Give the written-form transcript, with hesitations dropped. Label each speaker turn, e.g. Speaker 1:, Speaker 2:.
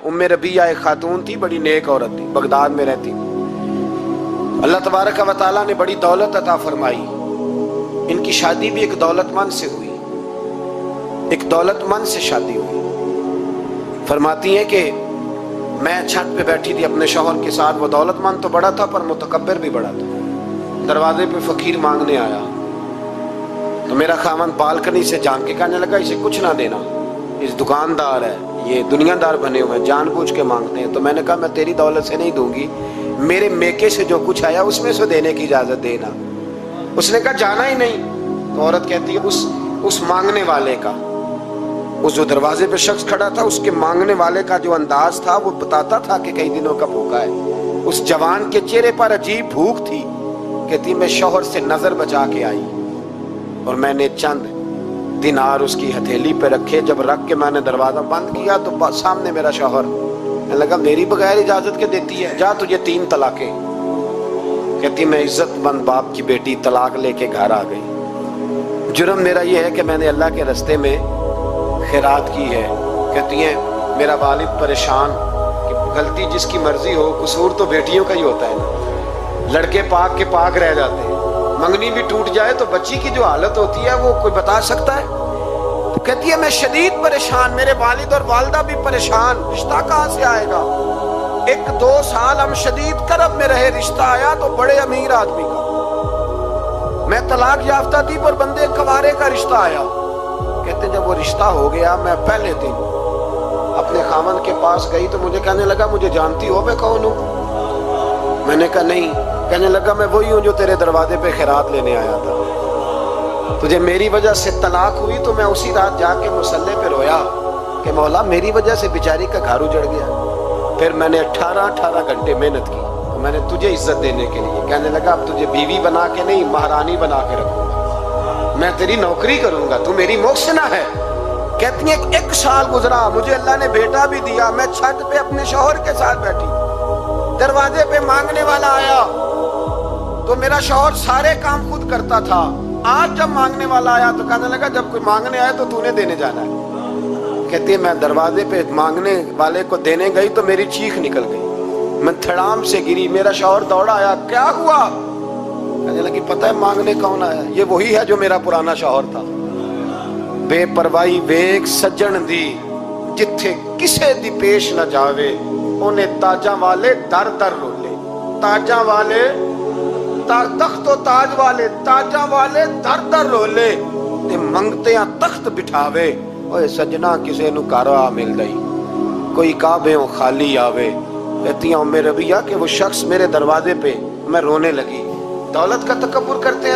Speaker 1: रबिया एक खातून थी, बड़ी नेक औरत थी, बगदाद में रहती थी। अल्लाह तबारक व तआला ने बड़ी दौलत अता फरमाई। इनकी शादी भी एक दौलतमंद से हुई, एक दौलतमंद से शादी हुई। फरमाती हैं कि मैं छत पे बैठी थी अपने शौहर के साथ, वो दौलतमंद तो बड़ा था पर मुतकब्बिर भी बड़ा था। दरवाजे पे फकीर मांगने आया तो मेरा खामन बालकनी से झांक के कहने लगा, इसे कुछ ना देना, इस दुकानदार है, ये दुनियादार बने हुए हैं, जानबूझ के मांगते हैं। तो मैंने कहा मैं तेरी दौलत से नहीं दूंगी, मेरे मेके से जो कुछ आया उसमें से देने की इजाजत देना। उसने कहा जाना ही नहीं। तो औरत कहती है उस मांगने वाले का, उस जो दरवाजे पे शख्स खड़ा था, उसके मांगने वाले का जो अंदाज था वो बताता था कि कई दिनों का भूखा है। उस जवान के चेहरे पर अजीब भूख थी। कहती मैं शौहर से नजर बचा के आई और मैंने चंद दिनार उसकी हथेली पे रखे। जब रख के मैंने दरवाजा बंद किया तो सामने मेरा शौहर। मैं लगा मेरी बगैर इजाजत के देती है, जा तुझे 3 तलाके। कहती मैं इज्जतमंद बाप की बेटी तलाक लेके घर आ गई। जुर्म मेरा ये है कि मैंने अल्लाह के रास्ते में खैरात की है। कहती है मेरा वालिद परेशान कि गलती जिसकी मर्जी हो, कसूर तो बेटियों का ही होता है ना। लड़के पाक के पाक रह जाते हैं, मंगनी भी टूट जाए तो बच्ची की जो हालत होती है वो कोई बता सकता है। तो कहती है मैं शदीद परेशान, मेरे वालिद और वालदा भी परेशान, रिश्ता कहाँ से आएगा। 1-2 साल हम शदीद करब में रहे, रिश्ता आया तो बड़े अमीर आदमी का। मैं तलाक याफ्ता थी पर बंदे कवारे का रिश्ता आया। कहते जब वो रिश्ता हो गया, मैं पहले दिन अपने खामन के पास गई तो मुझे कहने लगा मुझे जानती हो मैं कौन हूँ। मैंने कहा नहीं। कहने लगा मैं वही हूँ जो तेरे दरवाजे पे खैरात लेने आया था। तुझे मेरी वजह से तलाक हुई तो मैं उसी रात जाके मुसल्ले पे रोया कि मौला मेरी वजह से बेचारी का घर उजड़ गया। फिर मैंने 18 घंटे मेहनत की तो मैंने तुझे इज्जत देने के लिए। कहने लगा अब तुझे बीवी बना के नहीं, महारानी बना के रखूंगा, मैं तेरी नौकरी करूंगा, तू मेरी मोहसिना है। कहती है 1 साल गुजरा, मुझे अल्लाह ने बेटा भी दिया। मैं छत पे अपने शौहर के साथ बैठी, दरवाजे पे मांगने वाला आया तो मेरा शौहर सारे काम खुद करता था। आज जब मांगने वाला आया तो कहने लगा जब कोई मांगने आया तो तूने देने जाना है। कहती है मैं दरवाजे पे मांगने वाले को देने गई तो मेरी चीख निकल गई, मैं धड़ाम से गिरी। मेरा शौहर दौड़ा आया, क्या हुआ। कहने लगी पता है मांगने कौन आया, ये वही है जो मेरा पुराना शौहर था। बेपरवाही वेख सज्जन दी, जिथे किसे दी पेश न जावे, उन्हें ताजा वाले दर दर रोले। ताजा वाले तख्त ताज वाले, ताजा वाले दर दर रोले, ते मंगते तख्त बिठावे। ओए सजना किसे नु घर आ मिल गई, कोई काबे खाली आवे। कहती हूँ मेरे रबिया कि वो शख्स मेरे दरवाजे पे, मैं रोने लगी। दौलत का तकब्बुर करते